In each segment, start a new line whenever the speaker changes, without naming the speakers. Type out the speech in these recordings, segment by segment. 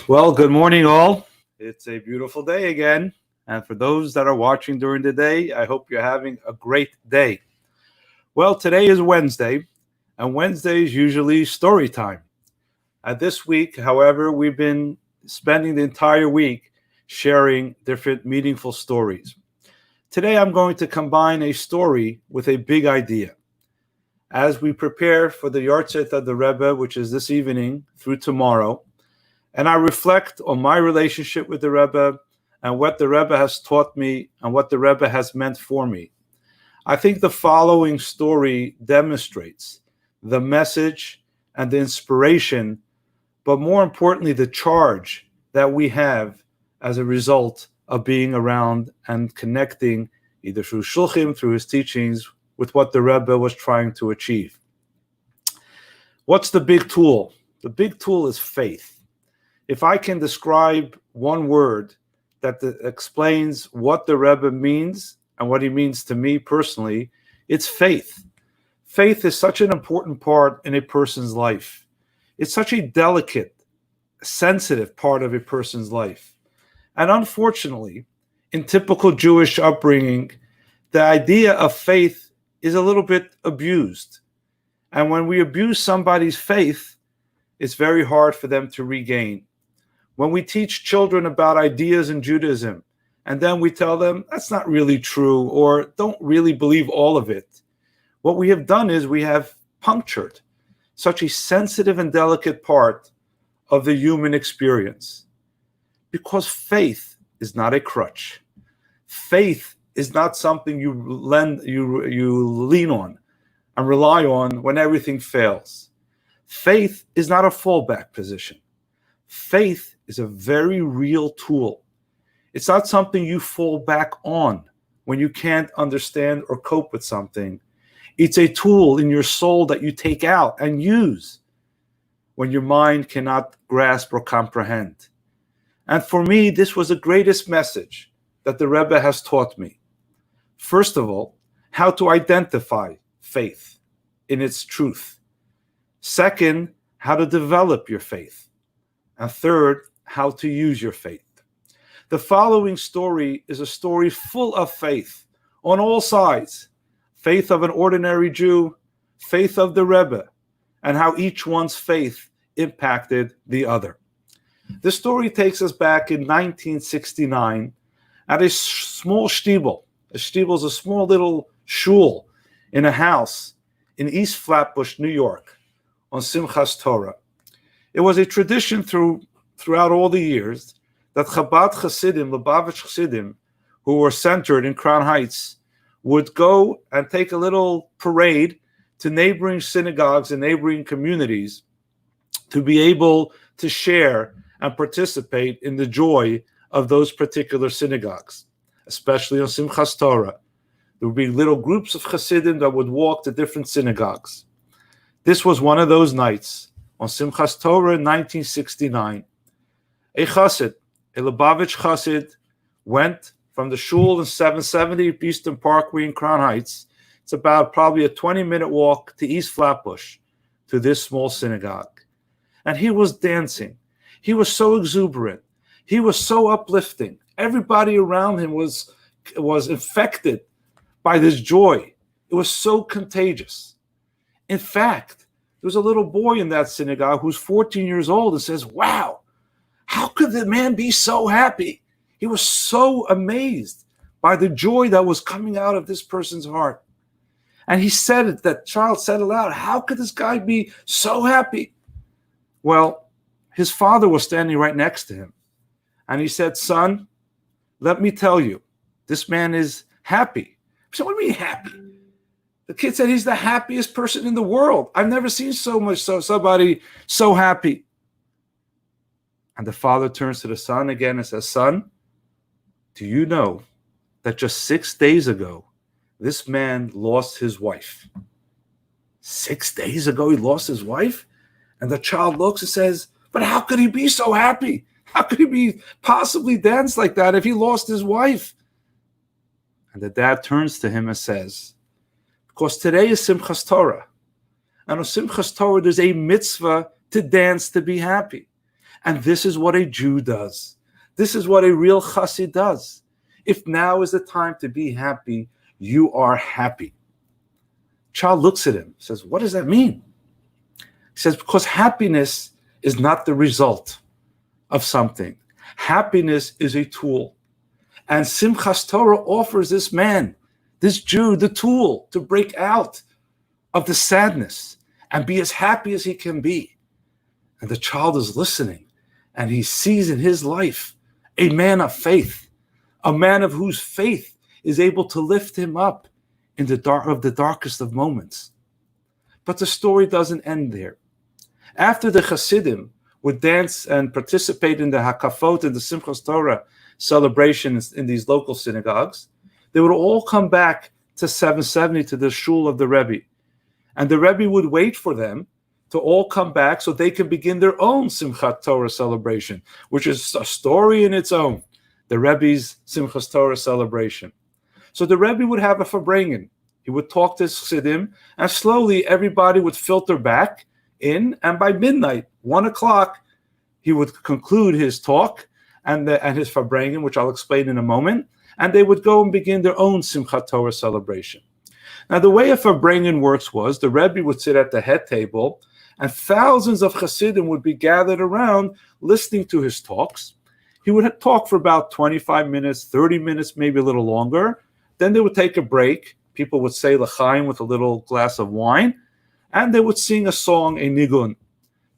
Well, good morning, all. It's a beautiful day again. And for those that are watching during the day, I hope you're having a great day. Well, today is Wednesday, and Wednesday is usually story time. And this week, however, we've been spending the entire week sharing different meaningful stories. Today, I'm going to combine a story with a big idea. As we prepare for the Yartzeit of the Rebbe, which is this evening through tomorrow, and I reflect on my relationship with the Rebbe and what the Rebbe has taught me and what the Rebbe has meant for me. I think the following story demonstrates the message and the inspiration, but more importantly, the charge that we have as a result of being around and connecting either through Shulchim, through his teachings, with what the Rebbe was trying to achieve. What's the big tool? The big tool is faith. If I can describe one word that explains what the Rebbe means and what he means to me personally, it's faith. Faith is such an important part in a person's life. It's such a delicate, sensitive part of a person's life. And unfortunately, in typical Jewish upbringing, the idea of faith is a little bit abused. And when we abuse somebody's faith, it's very hard for them to regain. When we teach children about ideas in Judaism, and then we tell them that's not really true or don't really believe all of it, what we have done is we have punctured such a sensitive and delicate part of the human experience. Because faith is not a crutch. Faith is not something you lean on and rely on when everything fails. Faith is not a fallback position. Faith is a very real tool. It's not something you fall back on when you can't understand or cope with something. It's a tool in your soul that you take out and use when your mind cannot grasp or comprehend. And for me, this was the greatest message that the Rebbe has taught me. First of all, how to identify faith in its truth. Second, how to develop your faith. And third, how to use your faith. The following story is a story full of faith on all sides. Faith of an ordinary Jew, faith of the Rebbe, and how each one's faith impacted the other. The story takes us back in 1969 at a small shtibel. A shtibel is a small little shul in a house in East Flatbush, New York, on Simchas Torah. It was a tradition throughout all the years that Chabad Hasidim, Lubavitch Hasidim, who were centered in Crown Heights, would go and take a little parade to neighboring synagogues and neighboring communities to be able to share and participate in the joy of those particular synagogues, especially on Simchas Torah. There would be little groups of Hasidim that would walk to different synagogues. This was one of those nights on Simchas Torah in 1969. A Chassid, a Lubavitch Chassid, went from the shul in 770 Eastern Parkway in Crown Heights. It's about probably a 20-minute walk to East Flatbush, to this small synagogue. And he was dancing. He was so exuberant. He was so uplifting. Everybody around him was infected by this joy. It was so contagious. In fact, there was a little boy in that synagogue who's 14 years old and says, "Wow, how could the man be so happy?" He was so amazed by the joy that was coming out of this person's heart. And he said it, that child said aloud, "How could this guy be so happy?" Well, his father was standing right next to him. And he said, "Son, let me tell you, this man is happy." I said, "What do you mean happy?" The kid said, "He's the happiest person in the world. I've never seen somebody so happy." And the father turns to the son again and says, "Son, do you know that just 6 days ago, this man lost his wife?" 6 days ago, he lost his wife? And the child looks and says, "But how could he be so happy? How could he possibly dance like that if he lost his wife?" And the dad turns to him and says, "Because today is Simchas Torah. And on Simchas Torah, there's a mitzvah to dance, to be happy. And this is what a Jew does. This is what a real chassid does. If now is the time to be happy, you are happy. Child looks at him, says, what does that mean? He says, because happiness is not the result of something. Happiness is a tool. And Simchas Torah offers this man, this Jew, the tool to break out of the sadness and be as happy as he can be. And the child is listening, and he sees in his life a man of faith, a man of whose faith is able to lift him up in the darkest of moments. But the story doesn't end there. After the Hasidim would dance and participate in the Hakafot and the Simchas Torah celebrations in these local synagogues, they would all come back to 770 to the shul of the Rebbe. And the Rebbe would wait for them to all come back so they could begin their own Simchat Torah celebration, which is a story in its own, the Rebbe's Simchas Torah celebration. So the Rebbe would have a farbrengen. He would talk to his chassidim, and slowly everybody would filter back in, and by midnight, 1 o'clock, he would conclude his talk and his farbrengen, which I'll explain in a moment, and they would go and begin their own Simchat Torah celebration. Now, the way a farbrengen works was the Rebbe would sit at the head table, and thousands of chassidim would be gathered around listening to his talks. He would talk for about 25 minutes, 30 minutes, maybe a little longer. Then they would take a break. People would say l'chaim with a little glass of wine, and they would sing a song, a nigun.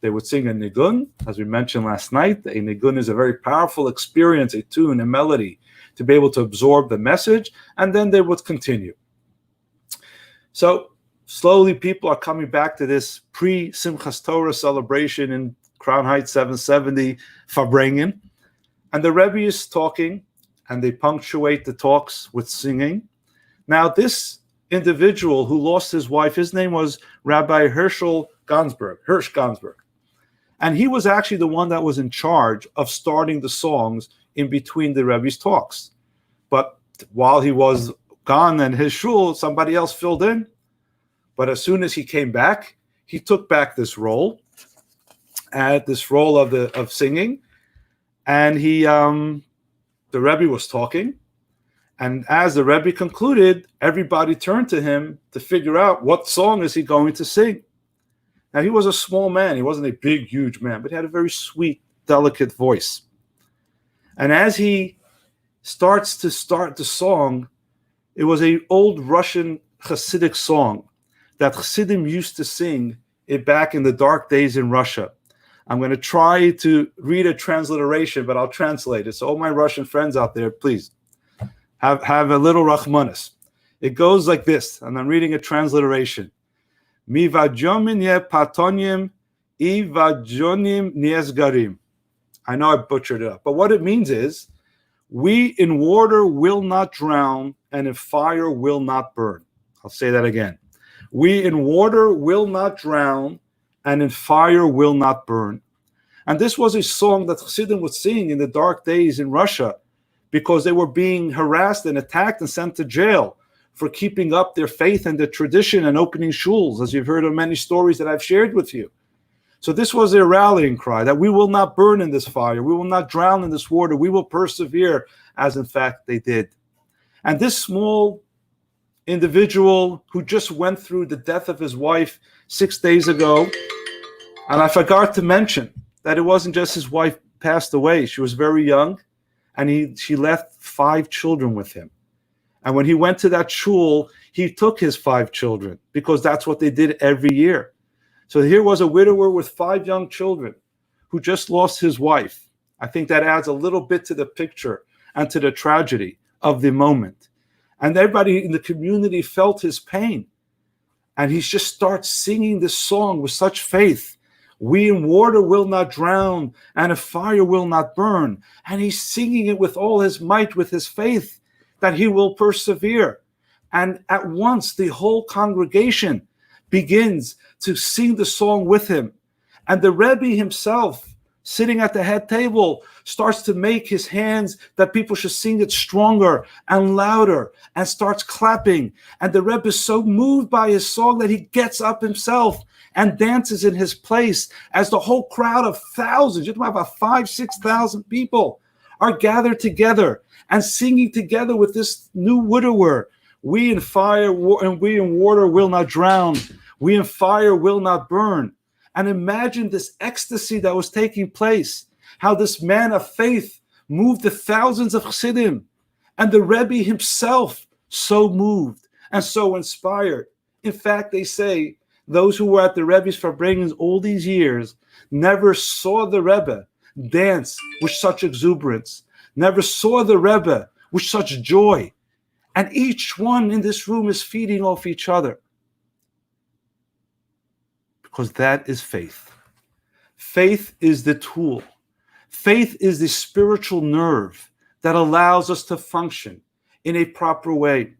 They would sing a nigun, as we mentioned last night. A nigun is a very powerful experience, a tune, a melody, to be able to absorb the message, and then they would continue. So slowly people are coming back to this pre-Simchas Torah celebration in Crown Heights 770 farbrengen, and the Rebbe is talking, and they punctuate the talks with singing. Now this individual who lost his wife, his name was Rabbi Hirsch Gansberg. And he was actually the one that was in charge of starting the songs in between the Rebbe's talks. But while he was gone and his shul, somebody else filled in. But as soon as he came back, he took back this role, of singing. And the Rebbe was talking. And as the Rebbe concluded, everybody turned to him to figure out what song is he going to sing. Now, he was a small man. He wasn't a big, huge man, but he had a very sweet, delicate voice. And as he starts the song, it was an old Russian Hasidic song that Hasidim used to sing it back in the dark days in Russia. I'm going to try to read a transliteration, but I'll translate it. So all my Russian friends out there, please, have a little rachmanis. It goes like this, and I'm reading a transliteration. Mi vajomin ye patonyim, I vajonim niesgarim. I know I butchered it up, but what it means is, we in water will not drown, and in fire will not burn. I'll say that again. We in water will not drown, and in fire will not burn. And this was a song that Chassidim would sing in the dark days in Russia because they were being harassed and attacked and sent to jail for keeping up their faith and their tradition and opening shuls, as you've heard of many stories that I've shared with you. So this was their rallying cry, that we will not burn in this fire, we will not drown in this water, we will persevere, as in fact they did. And this small individual who just went through the death of his wife 6 days ago, and I forgot to mention that it wasn't just his wife passed away, she was very young, and she left 5 children with him. And when he went to that shul, he took his 5 children because that's what they did every year. So here was a widower with 5 young children who just lost his wife. I think that adds a little bit to the picture and to the tragedy of the moment. And everybody in the community felt his pain. And he just starts singing this song with such faith. We in water will not drown, and a fire will not burn. And he's singing it with all his might, with his faith, that he will persevere. And at once the whole congregation begins to sing the song with him. And the Rebbe himself sitting at the head table, starts to make his hands that people should sing it stronger and louder, and starts clapping. And the Rebbe is so moved by his song that he gets up himself and dances in his place as the whole crowd of thousands, you're talking about 5,000, 6,000 people, are gathered together and singing together with this new widower. We in fire and we in water will not drown. We in fire will not burn. And imagine this ecstasy that was taking place, how this man of faith moved the thousands of chassidim, and the Rebbe himself so moved and so inspired. In fact, they say those who were at the Rebbe's Farbrengens all these years never saw the Rebbe dance with such exuberance, never saw the Rebbe with such joy. And each one in this room is feeding off each other. Because that is faith. Faith is the tool. Faith is the spiritual nerve that allows us to function in a proper way.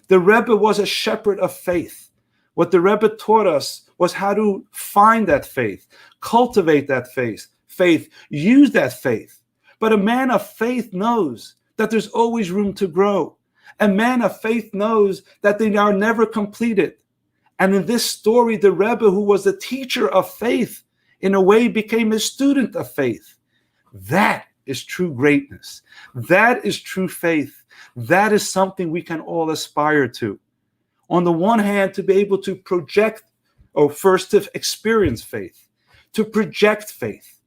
The Rebbe was a shepherd of faith. What the Rebbe taught us was how to find that faith, cultivate that faith, use that faith. But a man of faith knows that there's always room to grow. A man of faith knows that they are never completed. And in this story, the Rebbe, who was a teacher of faith, in a way became a student of faith. That is true greatness. That is true faith. That is something we can all aspire to. On the one hand, to be able to project, or first to experience faith, to project faith,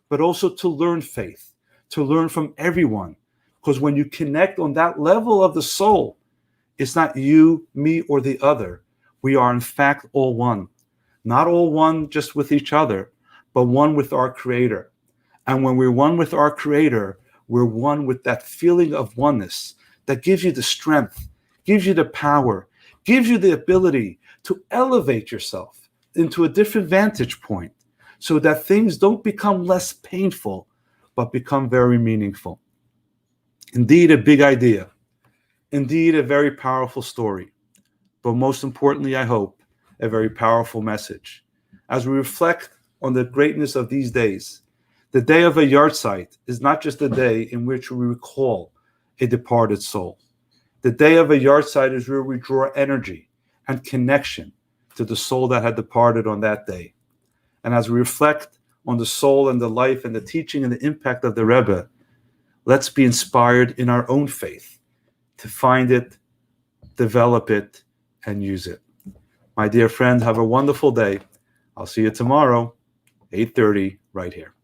but also to learn faith, to learn from everyone. Because when you connect on that level of the soul, it's not you, me, or the other. We are in fact all one. Not all one just with each other, but one with our Creator. And when we're one with our Creator, we're one with that feeling of oneness that gives you the strength, gives you the power, gives you the ability to elevate yourself into a different vantage point so that things don't become less painful, but become very meaningful. Indeed, a big idea. Indeed, a very powerful story. But most importantly, I hope, a very powerful message. As we reflect on the greatness of these days, the day of a yahrzeit is not just a day in which we recall a departed soul. The day of a yahrzeit is where we draw energy and connection to the soul that had departed on that day. And as we reflect on the soul and the life and the teaching and the impact of the Rebbe, let's be inspired in our own faith to find it, develop it, and use it. My dear friends, have a wonderful day. I'll see you tomorrow, 8:30, right here.